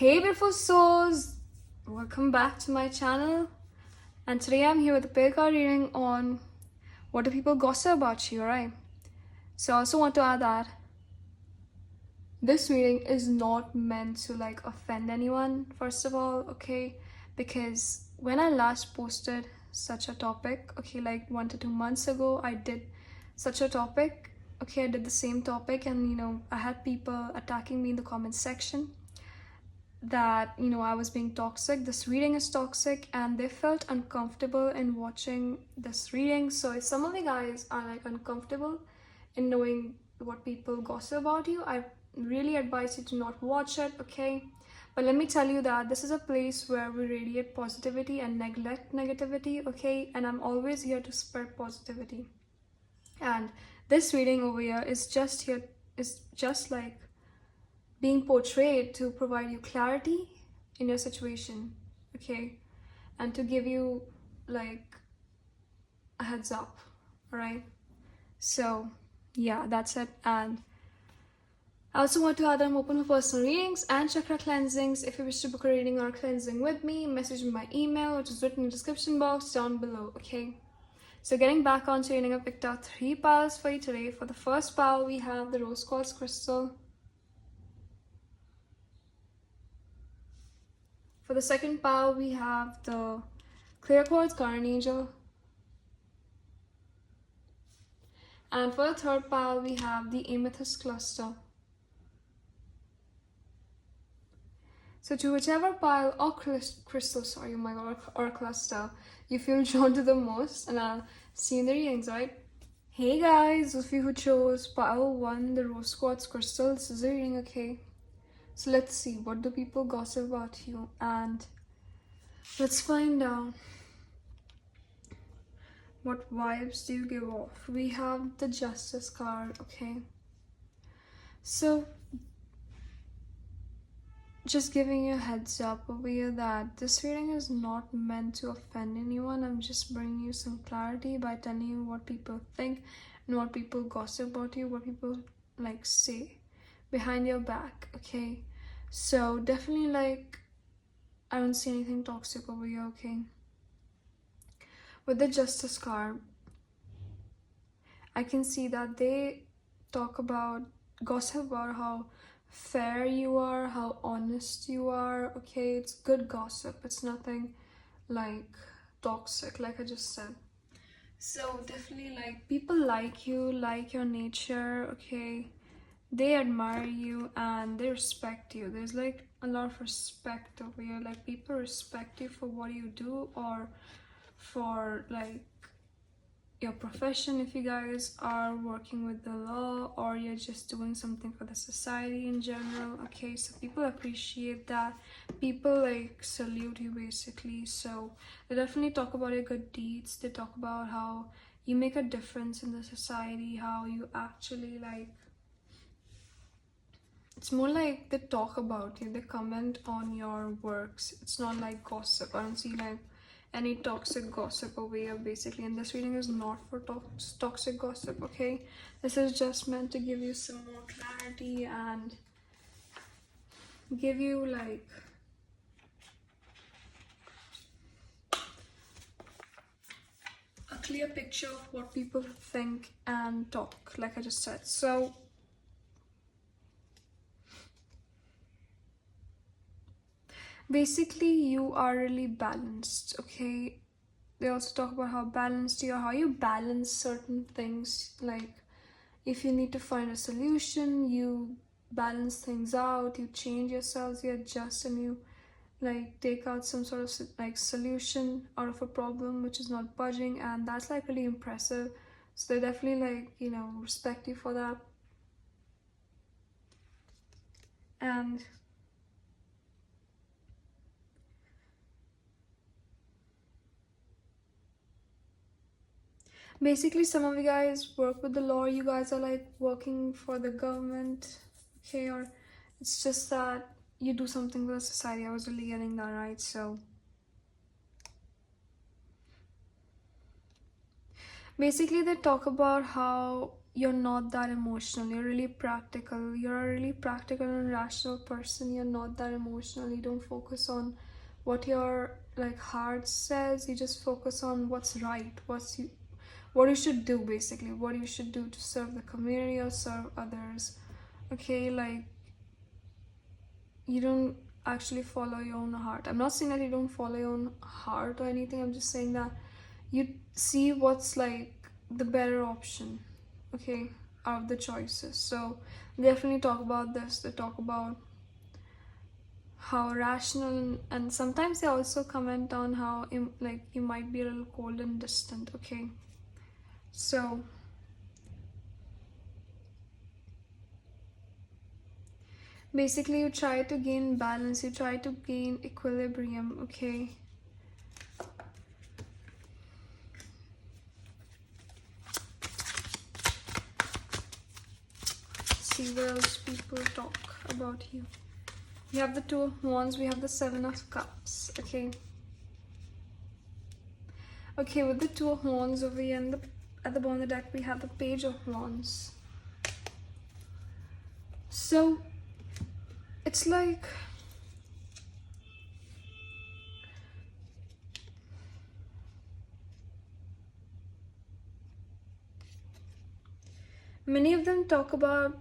Hey beautiful souls, welcome back to my channel, and today I'm here with a pair card reading on what do people gossip about you, alright? So I also want to add that this reading is not meant to offend anyone, first of all, okay? Because when I last posted such a topic, okay, like 1 to 2 months ago, I did such a topic, okay, I did the same topic, and I had people attacking me in the comment section that I was being toxic, this reading is toxic, and they felt uncomfortable in watching this reading. So if some of you guys are uncomfortable in knowing what people gossip about you, I really advise you to not watch it, okay? But let me tell you that this is a place where we radiate positivity and neglect negativity, okay? And I'm always here to spread positivity, and this reading over here is just like being portrayed to provide you clarity in your situation, okay, and to give you a heads up, all right? So yeah, that's it. And I also want to add that I'm open for personal readings and chakra cleansings. If you wish to book a reading or cleansing with me, message me my email, which is written in the description box down below, okay? So getting back onto reading, I picked out 3 piles for you today. For the first pile, we have the rose quartz crystal. For the second pile, we have the clear quartz guardian angel. And for the third pile, we have the amethyst cluster. So to whichever pile or crystal, sorry, oh my god, or cluster you feel drawn to the most, and I'll see you in the readings, right? Hey guys, those of you who chose pile 1, the rose quartz crystal, this is a reading, okay? So let's see, what do people gossip about you? And let's find out what vibes do you give off. We have the justice card, okay? So just giving you a heads up over here that this reading is not meant to offend anyone. I'm just bringing you some clarity by telling you what people think and what people gossip about you, what people say behind your back, okay? So definitely I don't see anything toxic over here, okay? With the justice card, I can see that they gossip about how fair you are, how honest you are, okay? It's good gossip, it's nothing toxic, like I just said. So definitely people like you, like your nature, okay? They admire you and they respect you. There's a lot of respect over here. People respect you for what you do, or for your profession, if you guys are working with the law, or you're just doing something for the society in general, okay? So people appreciate that. People salute you basically. So they definitely talk about your good deeds. They talk about how you make a difference in the society, how you actually it's more like they talk about you, they comment on your works. It's not like gossip. I don't see any toxic gossip over here basically, and this reading is not for toxic gossip, okay? This is just meant to give you some more clarity and give you a clear picture of what people think and talk, like I just said. So basically you are really balanced, okay? They also talk about how balanced you are, how you balance certain things. If you need to find a solution, you balance things out, you change yourselves, you adjust, and you take out some sort of solution out of a problem which is not budging, and that's really impressive. So they definitely respect you for that. And basically some of you guys work with the law, you guys are working for the government, okay? Or it's just that you do something for the society. I was really getting that, right? So basically they talk about how you're not that emotional, you're really practical, you're a really practical and rational person. You're not that emotional. You don't focus on what your like heart says. You just focus on what's right, what you should do, basically what you should do to serve the community or serve others. Okay, like you don't actually follow your own heart. I'm not saying that you don't follow your own heart or anything. I'm just saying that you see what's like the better option, okay, out of the choices. So definitely talk about this. They talk about how rational, and sometimes they also comment on how like you might be a little cold and distant. Okay, so basically you try to gain balance, you try to gain equilibrium. Okay, see what else people talk about you. We have the Two of Wands, we have the Seven of Cups. Okay, with the Two of Wands over here and at the bottom of the deck we have the Page of Wands. So it's like many of them talk about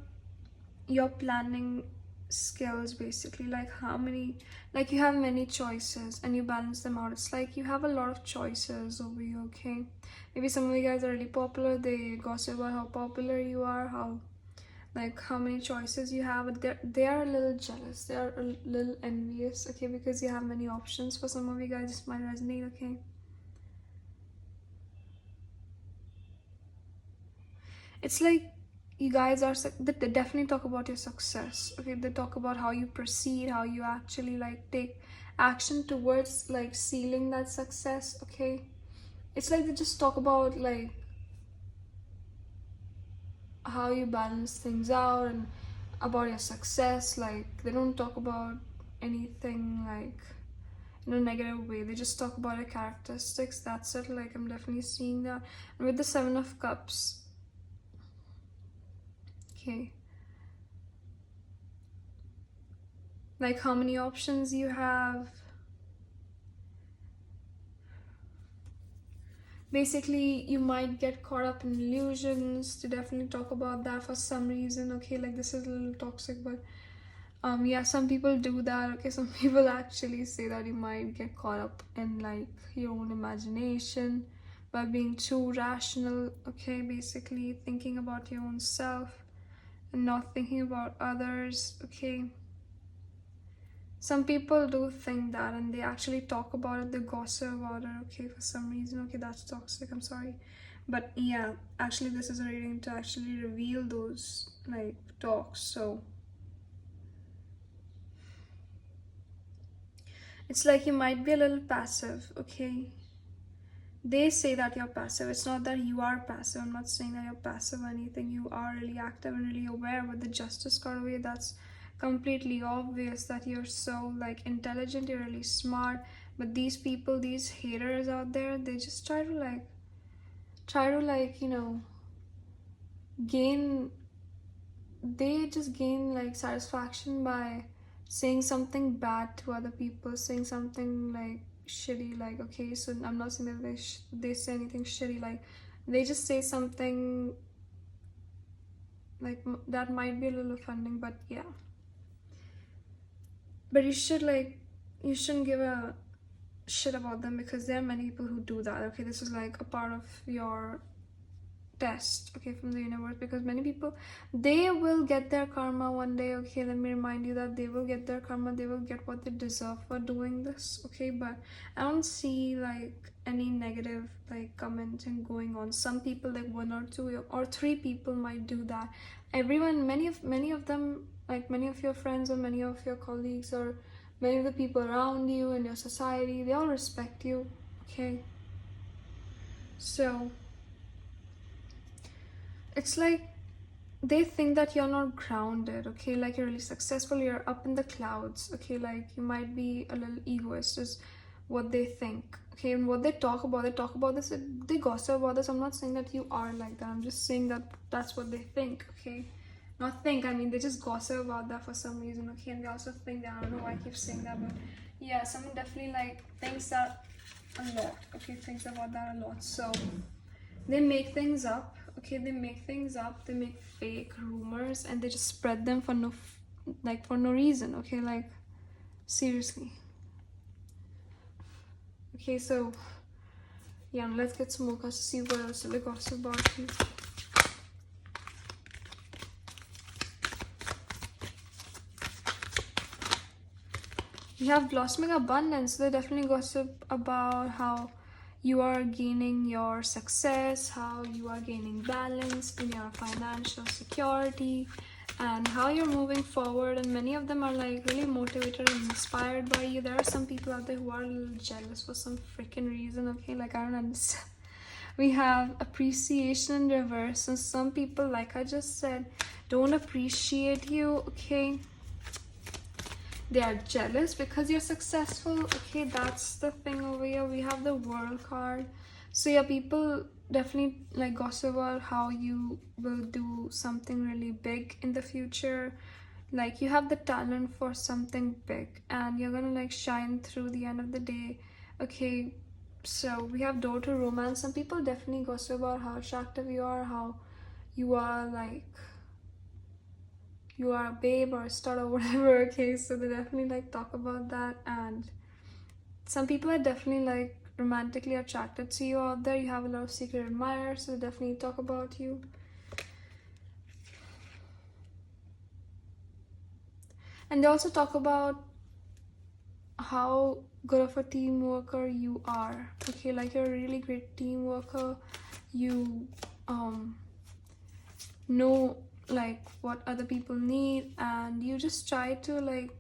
your planning skills, basically, like how many, like you have many choices and you balance them out. It's like you have a lot of choices over here. Okay, maybe some of you guys are really popular, they gossip about how popular you are, how like how many choices you have, but they are a little jealous, they are a little envious. Okay, because you have many options. For some of you guys this might resonate. Okay, it's like you guys are they definitely talk about your success. Okay, they talk about how you proceed, how you actually like take action towards like sealing that success. Okay, it's like they just talk about like how you balance things out and about your success. Like they don't talk about anything like in a negative way, they just talk about your characteristics. That's it. Like I'm definitely seeing that. And with the Seven of Cups, okay, like how many options you have. Basically you might get caught up in illusions. To definitely talk about that for some reason. Okay, like this is a little toxic, but yeah, some people do that. Okay, some people actually say that you might get caught up in like your own imagination by being too rational. Okay, basically thinking about your own self and not thinking about others. Okay, some people do think that and they actually talk about it, they gossip about it. Okay, for some reason. Okay, that's toxic, I'm sorry, but yeah, actually this is a reading to actually reveal those like talks. So it's like you might be a little passive. Okay, they say that you're passive. It's not that you are passive. I'm not saying that you're passive or anything. You are really active and really aware. With the Justice card away, that's completely obvious that you're so like intelligent, you're really smart. But these people, these haters out there, they just try to like you know gain, they just gain like satisfaction by saying something bad to other people, saying something like shitty. Like okay, so I'm not saying that they say anything shitty, like they just say something like that might be a little offending, but yeah, but you shouldn't give a shit about them, because there are many people who do that. Okay, this is like a part of your test, okay, from the universe, because many people, they will get their karma one day. Okay, let me remind you that they will get their karma, they will get what they deserve for doing this. Okay, but I don't see like any negative like commenting going on. Some people, like one or two or three people might do that. Everyone, many of them, like many of your friends or many of your colleagues or many of the people around you in your society, they all respect you. Okay, so it's like they think that you're not grounded. Okay, like you're really successful, you're up in the clouds. Okay, like you might be a little egoist is what they think. Okay, and what they talk about this, they gossip about this. I'm not saying that you are like that, I'm just saying that that's what they think. Okay, not think, I mean they just gossip about that for some reason. Okay, and they also think that, I don't know why I keep saying that, but yeah, someone definitely like thinks that a lot. Okay, thinks about that a lot. So they make things up. Okay, they make things up, they make fake rumors, and they just spread them for for no reason. Okay, like seriously. Okay, so yeah, let's get some more cards to see what else they gossip about you. You have blossoming abundance. They definitely gossip about how you are gaining your success, how you are gaining balance in your financial security, and how you're moving forward. And many of them are like really motivated and inspired by you. There are some people out there who are a little jealous for some freaking reason. Okay, like I don't understand. We have appreciation in reverse, and some people, like I just said, don't appreciate you. Okay, they are jealous because you're successful. Okay, that's the thing over here. We have the World card. So yeah, people definitely like gossip about how you will do something really big in the future. Like you have the talent for something big and you're gonna like shine through the end of the day. Okay, so we have door to romance. Some people definitely gossip about how attractive you are, how you are like you are a babe or a stud or whatever. Okay, so they definitely like talk about that. And some people are definitely like romantically attracted to you out there. You have a lot of secret admirers, so they definitely talk about you. And they also talk about how good of a team worker you are. Okay, like you're a really great team worker. You know like what other people need, and you just try to like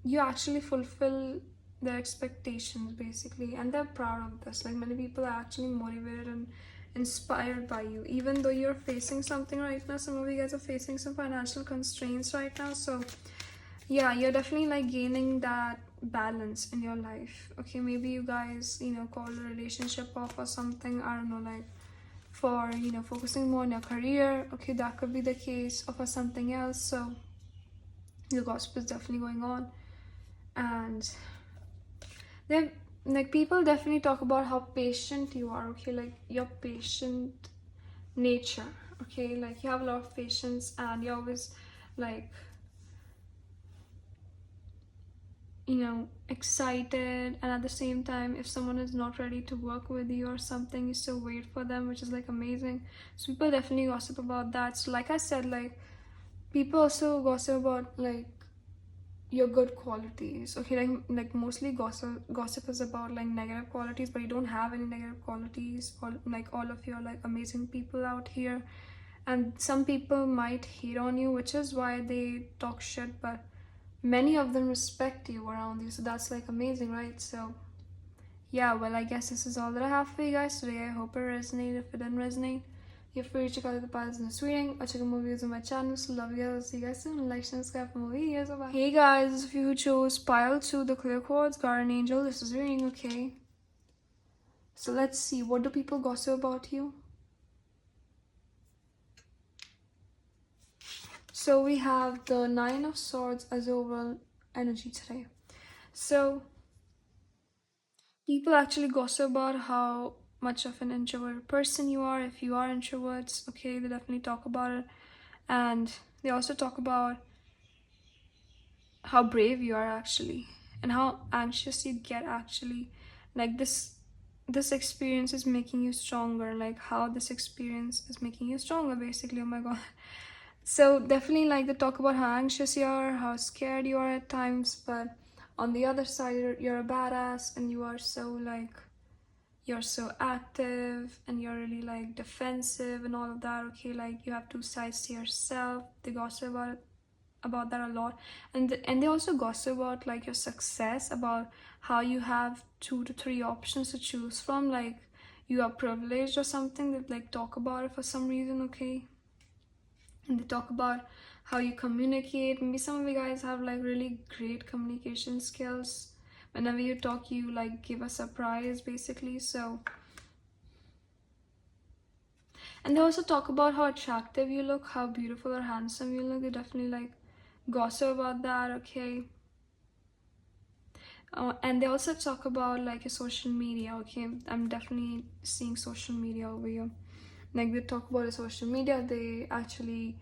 you actually fulfill their expectations basically, and they're proud of this. Like many people are actually motivated and inspired by you, even though you're facing something right now. Some of you guys are facing some financial constraints right now, so yeah, you're definitely like gaining that balance in your life. Okay, maybe you guys, you know, call a relationship off or something, I don't know, like for, you know, focusing more on your career. Okay, that could be the case, or for something else. So the gossip is definitely going on. And then like people definitely talk about how patient you are. Okay, like your patient nature. Okay, like you have a lot of patience and you're always like, you know, excited, and at the same time if someone is not ready to work with you or something, you still wait for them, which is like amazing. So people definitely gossip about that. So like I said, like people also gossip about like your good qualities. Okay, like mostly gossip is about like negative qualities, but you don't have any negative qualities. Or like all of you are like amazing people out here, and some people might hate on you, which is why they talk shit, but many of them respect you around you, so that's like amazing, right? So yeah, well, I guess this is all that I have for you guys today. I hope it resonated. If it didn't resonate, you're free to check out the piles in this reading or check out more videos on my channel. So love you guys. See you guys soon. Like, share, and subscribe for more videos. Bye. Hey guys, those of you who chose pile 2, the clear quartz, guardian angel, this is reading. Okay, so let's see, what do people gossip about you? So we have the 9 of Swords as overall energy today. So people actually gossip about how much of an introvert person you are. If you are introverts, okay, they definitely talk about it. And they also talk about how brave you are actually, and how anxious you get actually. Like this experience is making you stronger, like how this experience is making you stronger basically. Oh my god. So definitely like they talk about how anxious you are, how scared you are at times, but on the other side you're a badass, and you are so like you're so active, and you're really like defensive and all of that. Okay, like you have two sides to yourself. They gossip about that a lot. And they also gossip about like your success, about how you have 2 to 3 options to choose from, like you are privileged or something. That like talk about it for some reason. Okay, and they talk about how you communicate. Maybe some of you guys have like really great communication skills, whenever you talk, you like give a surprise basically. So, and they also talk about how attractive you look, how beautiful or handsome you look. They definitely like gossip about that, okay? And they also talk about like your social media, okay? I'm definitely seeing social media over here. Like they talk about your social media. They actually,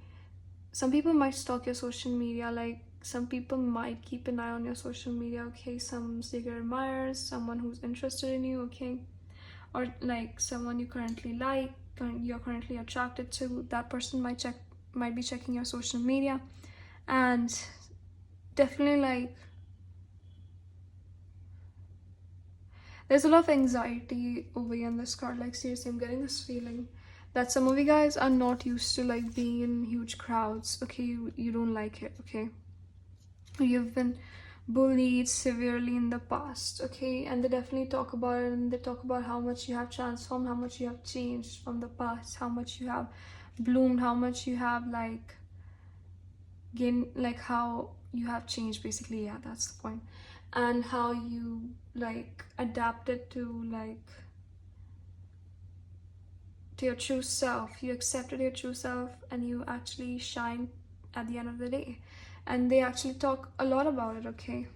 some people might stalk your social media, like some people might keep an eye on your social media, okay? Some secret admirers, someone who's interested in you, okay? Or like someone you currently like, you're currently attracted to, that person might be checking your social media. And definitely like there's a lot of anxiety over here in this card. Like seriously, I'm getting this feeling that some of you guys are not used to like being in huge crowds, okay? You don't like it, okay? You've been bullied severely in the past, okay? And they definitely talk about it, and they talk about how much you have transformed, how much you have changed from the past, how much you have bloomed, how much you have like gained, like how you have changed basically. Yeah, that's the point. And how you like adapted to like to your true self. You accepted your true self and you actually shine at the end of the day. And they actually talk a lot about it, okay?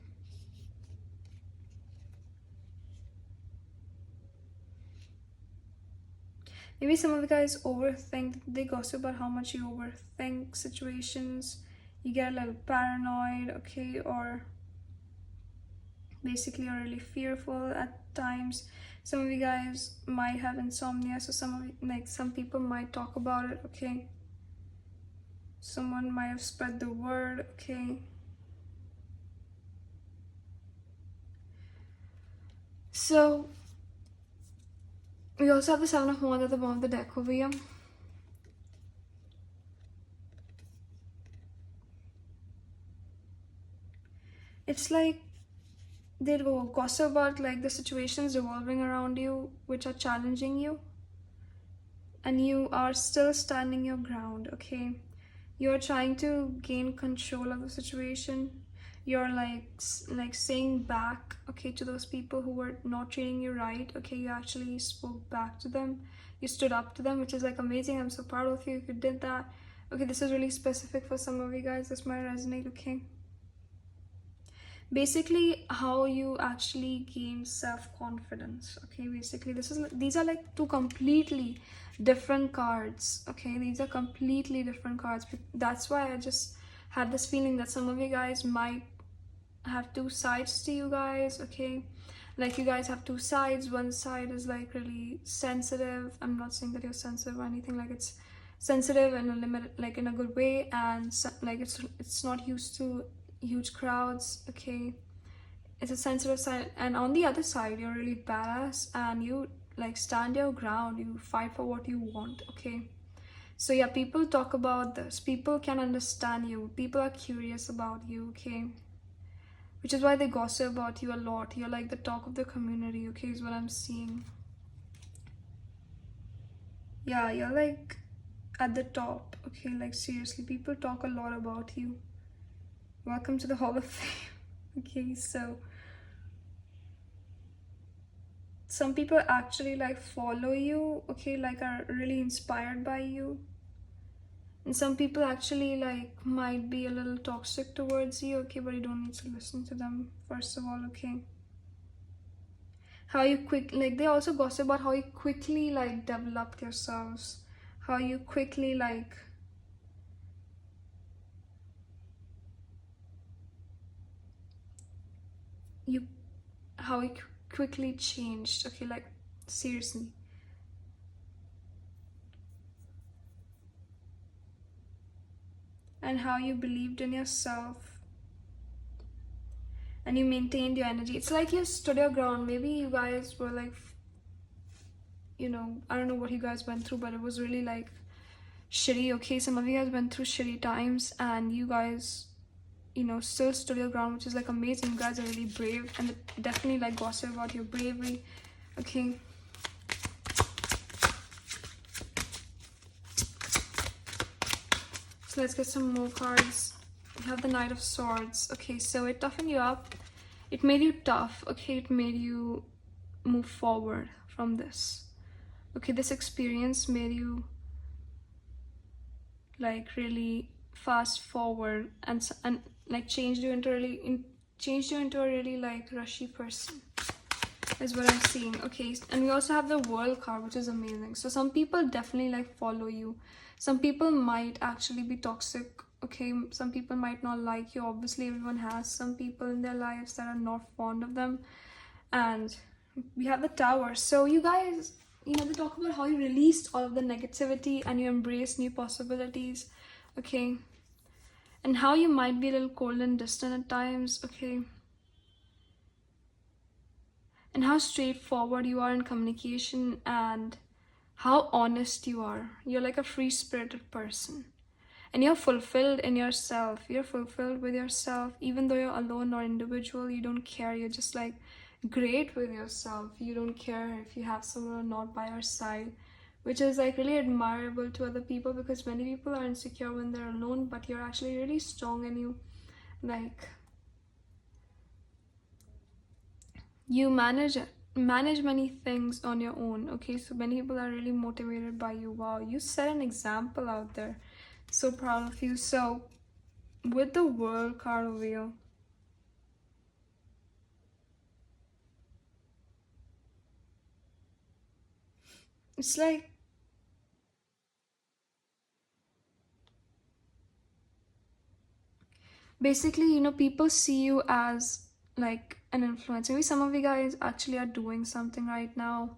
Maybe some of the guys overthink. They gossip about how much you overthink situations. You get a little paranoid, okay? Or basically are really fearful at times. Some of you guys might have insomnia, so some people might talk about it, okay? Someone might have spread the word, okay? So we also have the Seven of Wands at the bottom of the deck over here. It's like they go gossip about like the situations revolving around you which are challenging you, and you are still standing your ground, okay? You're trying to gain control of the situation. You're like saying back, okay, to those people who were not treating you right, okay? You actually spoke back to them. You stood up to them, which is like amazing. I'm so proud of you if you did that. Okay, this is really specific for some of you guys. This might resonate, okay? Basically how you actually gain self-confidence, okay? Basically these are like two completely different cards, okay? These are completely different cards. That's why I just had this feeling that some of you guys might have two sides to you guys, okay? Like you guys have two sides. One side is like really sensitive. I'm not saying that you're sensitive or anything, like it's sensitive in a limited, like in a good way, and like it's not used to huge crowds, okay? It's a sensitive side. And on the other side, you're really badass and you like stand your ground, you fight for what you want, okay? So yeah, people talk about this, people can understand you, people are curious about you, okay? Which is why they gossip about you a lot. You're like the talk of the community, okay, is what I'm seeing. Yeah, you're like at the top, okay? Like seriously, people talk a lot about you. Welcome to the Hall of Fame. Okay, so some people actually like follow you, okay, like are really inspired by you. And some people actually like might be a little toxic towards you, okay, but you don't need to listen to them first of all, okay? How you like they also gossip about how you quickly like developed yourselves, how you quickly like how you quickly changed, okay? Like seriously. And how you believed in yourself and you maintained your energy. It's like you stood your ground. Maybe you guys were like, you know, I don't know what you guys went through, but it was really like shitty, okay? Some of you guys went through shitty times and you guys, you know, still stood your ground, which is like amazing. You guys are really brave, and definitely like gossip about your bravery, okay? So let's get some more cards. We have the Knight of Swords, okay? So it toughened you up, it made you tough, okay? It made you move forward from this. Okay, this experience made you like really fast forward and like changed you into a really like rushy person, is what I'm seeing. Okay, and we also have the World card, which is amazing. So some people definitely like follow you. Some people might actually be toxic. Okay, some people might not like you. Obviously, everyone has some people in their lives that are not fond of them. And we have the Tower. So you guys, they talk about how you released all of the negativity and you embrace new possibilities. Okay, and how you might be a little cold and distant at times. Okay, and how straightforward you are in communication and how honest you are. You're like a free spirited person. And you're fulfilled in yourself. You're fulfilled with yourself. Even though you're alone or individual, you don't care. You're just like great with yourself. You don't care if you have someone or not by your side, which is like really admirable to other people, because many people are insecure when they're alone, but you're actually really strong and you like you manage many things on your own. Okay, so many people are really motivated by you. Wow, you set an example out there. So proud of you. So with the World card wheel, it's like basically, people see you as like an influencer. Maybe some of you guys actually are doing something right now,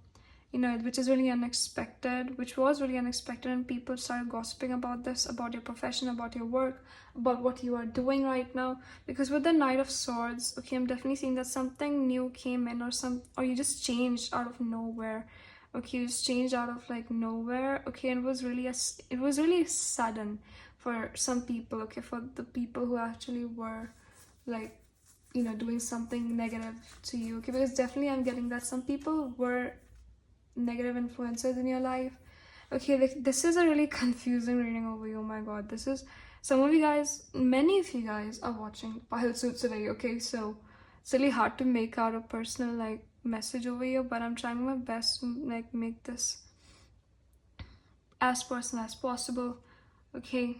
which is really unexpected, which was really unexpected, and people started gossiping about this, about your profession, about your work, about what you are doing right now. Because with the Knight of Swords, okay, I'm definitely seeing that something new came in, or you just changed out of nowhere. Okay, you just changed out of like nowhere. Okay, and it was really sudden for some people. Okay, for the people who actually were like doing something negative to you. Okay, because definitely I'm getting that some people were negative influences in your life. Okay, this is a really confusing reading over you. Oh my god, this is some of you guys, many of you guys are watching Pile Suit today. Okay, so it's really hard to make out a personal like message over here, but I'm trying my best to like make this as personal as possible. Okay,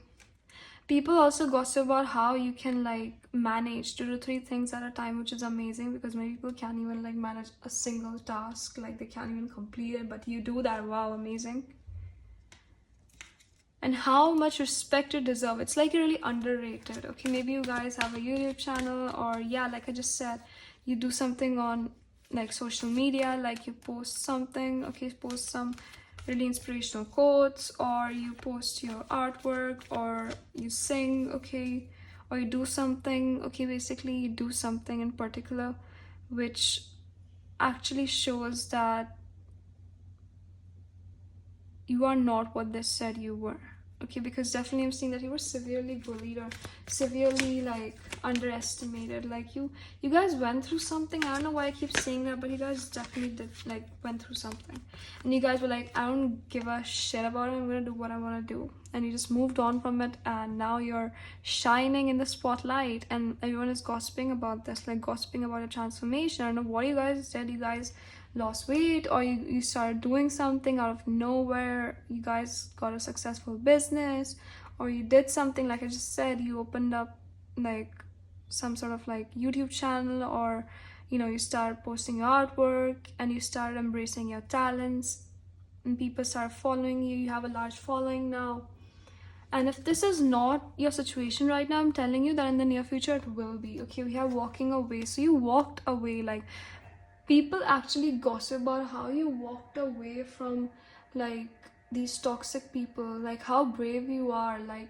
people also gossip about how you can like manage 2 to 3 things at a time, which is amazing, because many people can't even like manage a single task, like they can't even complete it, but you do that. Wow, amazing. And how much respect you deserve. It's like you're really underrated. Okay, maybe you guys have a YouTube channel, or yeah, like I just said, you do something on like social media, like you post something. Okay, post some really inspirational quotes, or you post your artwork, or you sing. Okay, or you do something. Okay, basically you do something in particular which actually shows that you are not what they said you were. Okay, because definitely I'm seeing that you were severely bullied or severely like underestimated. Like you guys went through something. I don't know why I keep saying that, but you guys definitely did like went through something, and you guys were like, I don't give a shit about it, I'm gonna do what I want to do, and you just moved on from it, and now you're shining in the spotlight, and everyone is gossiping about this, like gossiping about your transformation. I don't know what you guys did. You guys lost weight, or you started doing something out of nowhere. You guys got a successful business, or you did something like I just said, you opened up like some sort of like YouTube channel, or you started posting your artwork and you started embracing your talents, and people start following you. You have a large following now. And if this is not your situation right now, I'm telling you that in the near future it will be. Okay, we have walking away. So you walked away, like people actually gossip about how you walked away from like these toxic people, like how brave you are. Like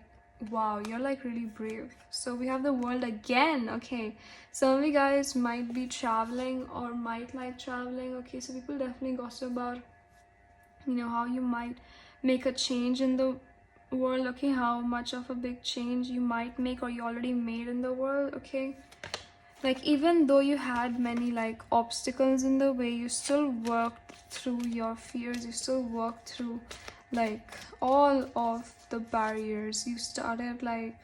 wow, you're like really brave. So we have the World again. Okay, some of you guys might be traveling or might like traveling. Okay, so people definitely gossip about how you might make a change in the world. Okay, how much of a big change you might make or you already made in the world. Okay, like even though you had many like obstacles in the way, you still worked through your fears. You still worked through like all of the barriers. You started like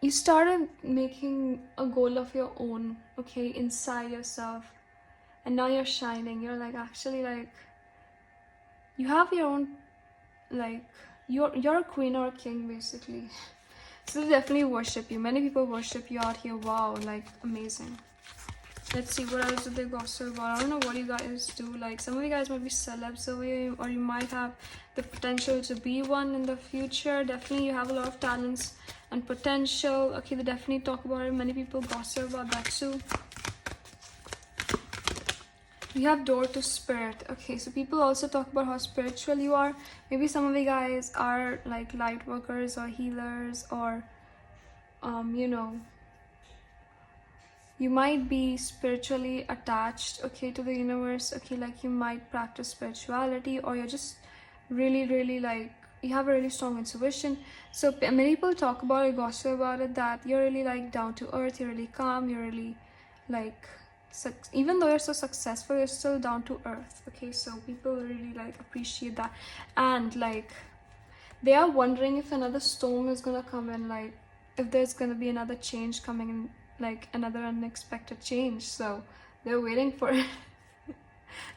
you started making a goal of your own, okay, inside yourself, and now you're shining. You're like, actually, like, you have your own, like, you're a queen or a king, basically. So they definitely worship you. Many people worship you out here. Wow, like, amazing. Let's see, what else do they gossip about? I don't know what you guys do. Like, some of you guys might be celebs over here, or you might have the potential to be one in the future. Definitely, you have a lot of talents and potential. Okay, they definitely talk about it. Many people gossip about that too. We have door to spirit. Okay, so people also talk about how spiritual you are. Maybe some of you guys are like light workers or healers, or you know, you might be spiritually attached, okay, to the universe. Okay, like you might practice spirituality, or you're just really like, you have a really strong intuition. So many people talk about it, gossip about it, that you're really like down to earth, you're really calm, you're really like, even though you're so successful, you're still down to earth. Okay, so people really like appreciate that. And like, they are wondering if another storm is gonna come in, like if there's gonna be another change coming in, like another unexpected change. So they're waiting for it.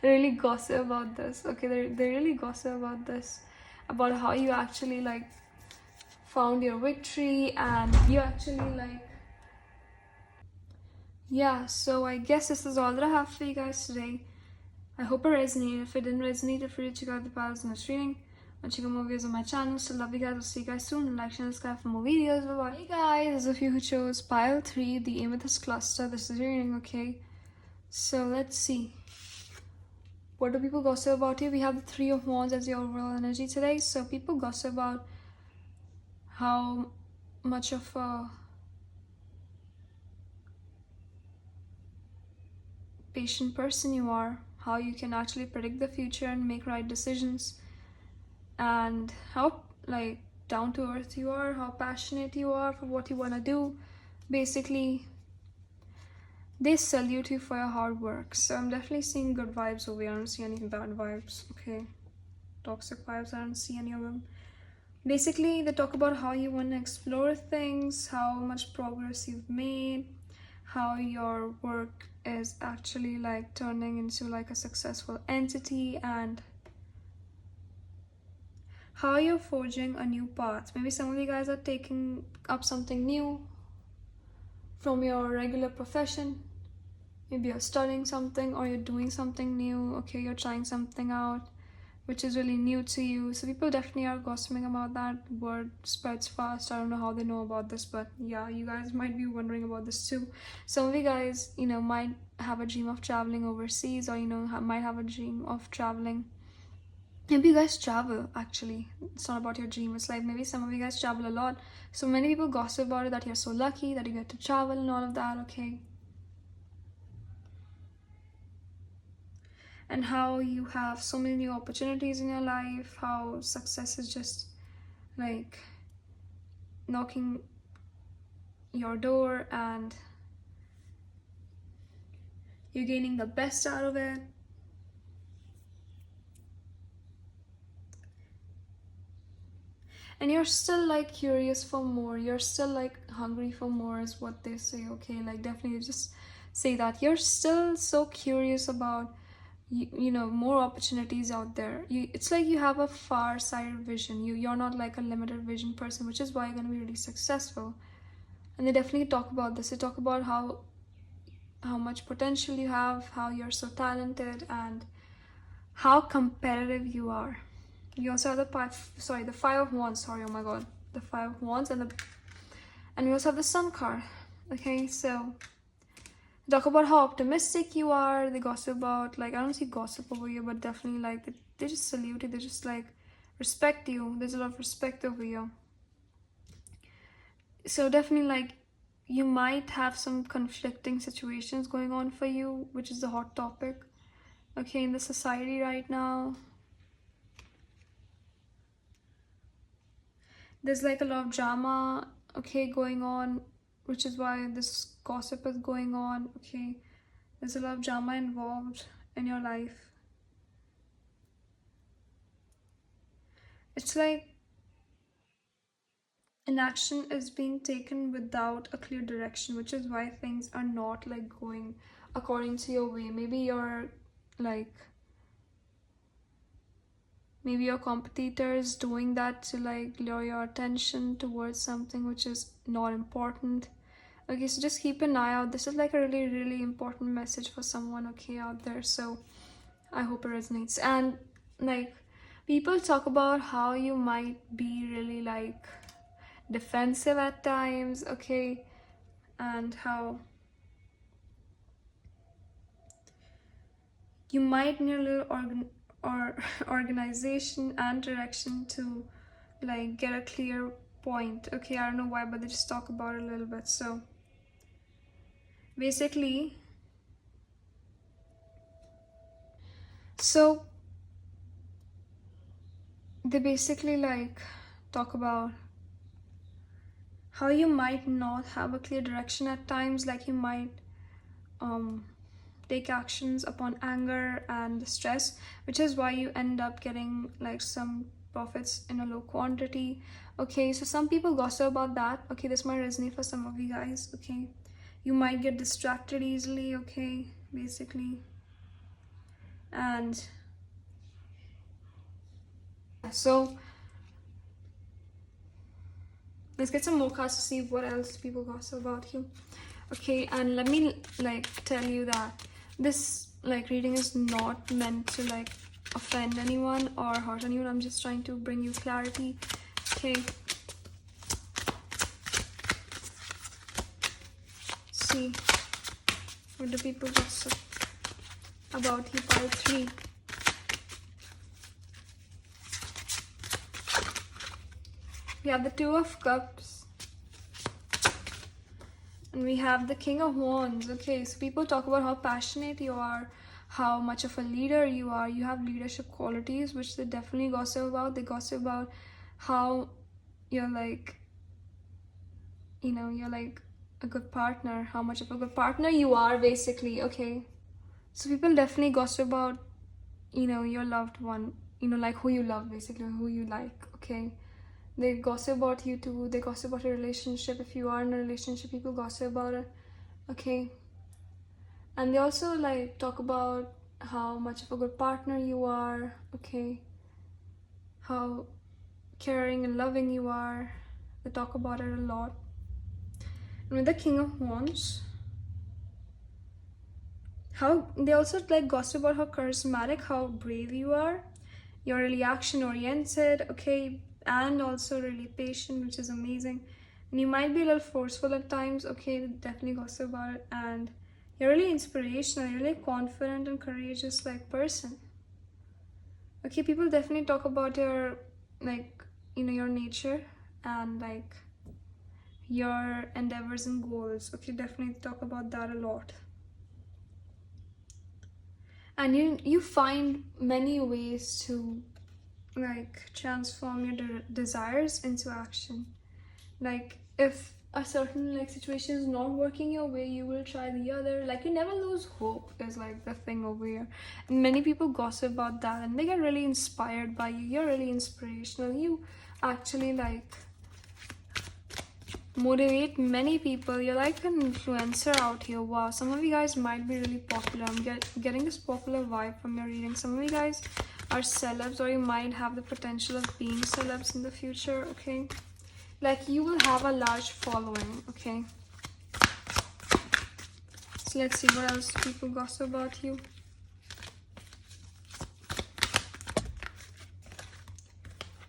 They really gossip about this. Okay, they really gossip about this, about how you actually like found your victory, and you actually like, yeah. So I guess this is all that I have for you guys today. I hope it resonated. If it didn't resonate, feel free to check out the patterns in the reading and check out more videos on my channel. So love you guys. I'll see you guys soon. And like, share, and subscribe for more videos. Bye bye. Hey guys, those of you who chose pile 3, the Amethyst cluster, this is your reading, okay? So let's see. What do people gossip about here? We have the 3 of Wands as your overall energy today. So people gossip about how much of a patient person you are, how you can actually predict the future and make right decisions, and how like down to earth you are, how passionate you are for what you want to do. Basically, they salute you for your hard work. So I'm definitely seeing good vibes over here. I don't see any bad vibes, okay? Toxic vibes, I don't see any of them. Basically, they talk about how you want to explore things, how much progress you've made, how your work is actually like turning into like a successful entity, and how you're forging a new path. Maybe some of you guys are taking up something new from your regular profession. Maybe you're studying something, or you're doing something new. Okay, you're trying something out which is really new to you. So people definitely are gossiping about that. Word spreads fast. I don't know how they know about this, but yeah, you guys might be wondering about this too. Some of you guys, you know, might have a dream of traveling overseas, or you know, might have a dream of traveling. Maybe you guys travel, actually. It's not about your dream. It's like maybe some of you guys travel a lot. So many people gossip about it, that you're so lucky that you get to travel and all of that, okay? And how you have so many new opportunities in your life, how success is just like knocking your door, and you're gaining the best out of it. And you're still like curious for more, you're still like hungry for more, is what they say, okay? Like definitely just say that you're still so curious about you know, more opportunities out there. It's like you have a far-sighted vision. You're not like a limited vision person, which is why you're going to be really successful. And they definitely talk about this. They talk about how much potential you have, how you're so talented, and how competitive you are. You also have the 5 of Wands. Sorry, oh my god, the 5 of Wands, and we also have the Sun card. Okay, so talk about how optimistic you are. They gossip about, like, I don't see gossip over here, but definitely like they just salute you. They just like respect you. There's a lot of respect over here. So definitely like you might have some conflicting situations going on for you, which is the hot topic, okay, in the society right now. There's like a lot of drama, okay, going on, which is why this gossip is going on, okay? There's a lot of drama involved in your life. It's like inaction is being taken without a clear direction, which is why things are not like going according to your way. Maybe you're like, maybe your competitor is doing that to like lure your attention towards something which is not important. Okay, so just keep an eye out. This is like a really, really important message for someone, okay, out there. So I hope it resonates. And like, people talk about how you might be really like defensive at times, okay, and how you might need a little organization and direction to like get a clear point. Okay, I don't know why, but they just talk about it a little bit. So basically, they basically like talk about how you might not have a clear direction at times, like you might take actions upon anger and stress, which is why you end up getting like some profits in a low quantity. Okay, so some people gossip about that. Okay, this might resonate for some of you guys. Okay, you might get distracted easily, okay, basically. And so let's get some more cards to see what else people gossip about you. Okay, and let me like tell you that this like reading is not meant to like offend anyone or hurt anyone. I'm just trying to bring you clarity. Okay, see what do people gossip about you. Pile 3. We have the 2 of Cups. And we have the King of Wands. Okay, so people talk about how passionate you are, how much of a leader you are. You have leadership qualities, which they definitely gossip about. They gossip about how you're like, you know, you're like a good partner, how much of a good partner you are, basically. Okay, so people definitely gossip about, you know, your loved one, you know, like who you love, basically, who you like. Okay, they gossip about you too. They gossip about your relationship. If you are in a relationship, people gossip about it. Okay, and they also like talk about how much of a good partner you are. Okay, how caring and loving you are. They talk about it a lot. And with the King of Wands, how they also like gossip about how charismatic, how brave you are. You're really action oriented, okay, and also really patient, which is amazing. And you might be a little forceful at times. Okay, definitely gossip about it. And you're really inspirational. You're really confident and courageous like person. Okay, people definitely talk about your like, you know, your nature and like your endeavors and goals. Okay, definitely talk about that a lot. And you find many ways to like transform your desires into action. Like if a certain like situation is not working your way, you will try the other. Like you never lose hope is like the thing over here. And many people gossip about that and they get really inspired by you. You're really inspirational. You actually like motivate many people. You're like an influencer out here. Wow, some of you guys might be really popular. I'm getting this popular vibe from your reading. Some of you guys are celebs, or you might have the potential of being celebs in the future. Okay, like you will have a large following. Okay, so let's see what else people gossip about you.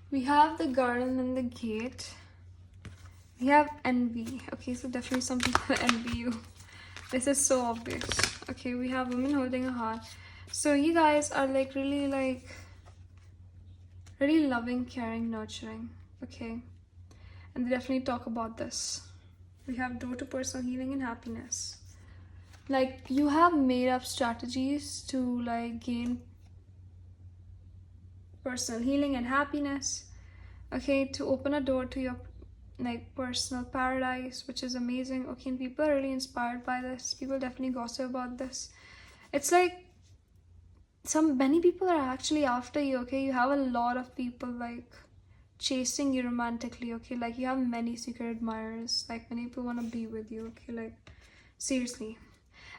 We have the garden and the gate. We have envy. Okay, so definitely some people envy you. This is so obvious. Okay, we have women holding a heart. So you guys are like really loving, caring, nurturing. Okay, and they definitely talk about this. We have door to personal healing and happiness. Like you have made up strategies to like gain personal healing and happiness. Okay, to open a door to your like personal paradise, which is amazing. Okay, and people are really inspired by this. People definitely gossip about this. It's like many people are actually after you. Okay, you have a lot of people like chasing you romantically, okay? Like you have many secret admirers, like many people want to be with you, okay? Like seriously.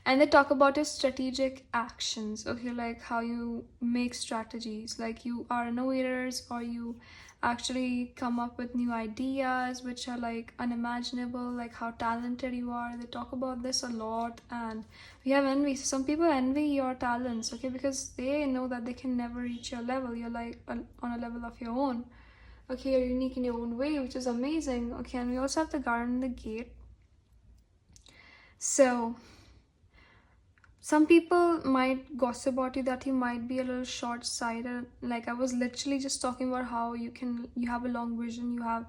And they talk about your strategic actions, okay? Like how you make strategies, like you are innovators, or you actually come up with new ideas which are like unimaginable, like how talented you are. They talk about this a lot. And we have envy. Some people envy your talents, okay, because they know that they can never reach your level. You're like on a level of your own, okay? You're unique in your own way, which is amazing, okay? And we also have the Garden, the Gate. So some people might gossip about you that you might be a little short-sighted. Like I was literally just talking about how you have a long vision, you have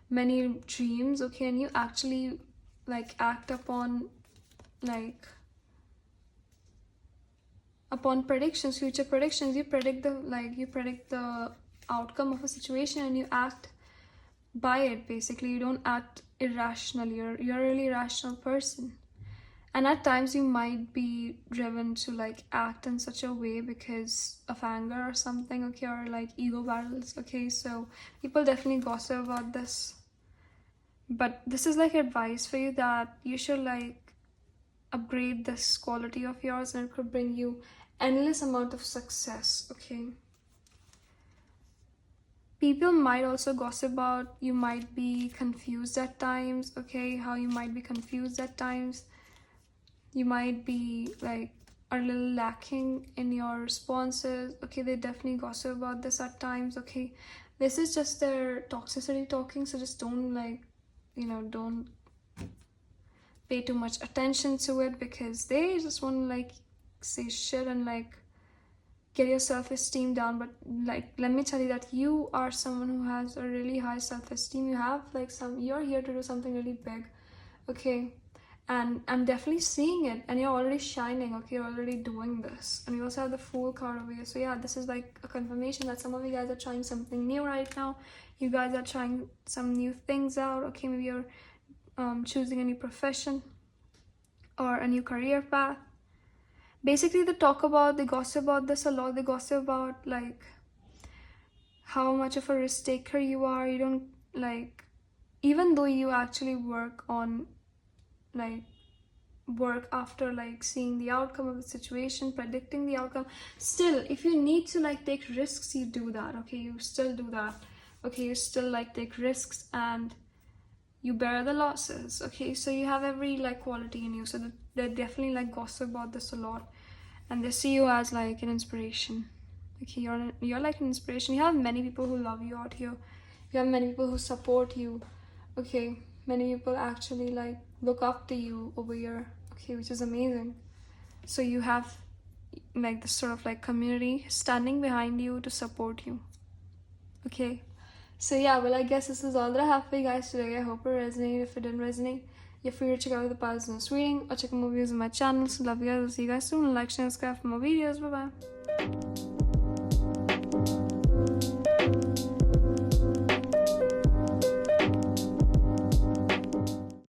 many dreams, okay, and you actually like act upon predictions, future predictions. You predict the outcome of a situation and you act by it. Basically, you don't act irrationally. You're a really rational person. And at times you might be driven to like act in such a way because of anger or something, okay, or like ego battles, okay? So people definitely gossip about this. But this is like advice for you that you should like upgrade this quality of yours, and it could bring you endless amount of success, okay? People might also gossip about you might be confused at times, okay? How you might be confused at times. You might be like a little lacking in your responses, okay? They definitely gossip about this at times, okay? This is just their toxicity talking, so just don't like, don't pay too much attention to it, because they just want to like say shit and like get your self-esteem down. But like, let me tell you that you are someone who has a really high self-esteem. You have like you're here to do something really big, okay? And I'm definitely seeing it, and you're already shining, okay? You're already doing this. And you also have the Fool card over here. So yeah, this is like a confirmation that some of you guys are trying something new right now. You guys are trying some new things out, okay? Maybe you're choosing a new profession or a new career path. Basically, they gossip about this a lot. They gossip about like how much of a risk taker you are. You don't like, even though you actually work after like seeing the outcome of the situation, predicting the outcome, still if you need to like take risks, you do that, okay? You still do that, okay? You still like take risks and you bear the losses, okay? So you have every like quality in you. So they definitely like gossip about this a lot, and they see you as like an inspiration, okay? You're like an inspiration. You have many people who love you out here. You have many people who support you, okay? Many people actually like look up to you over here, okay, which is amazing. So you have like this sort of like community standing behind you to support you, okay? So yeah, well, I guess this is all that I have for you guys today. I hope it resonated. If it didn't resonate, you're free to check out the past news reading or check more videos on my channel. So love you guys. I'll see you guys soon. Like, share, subscribe for more videos. Bye bye.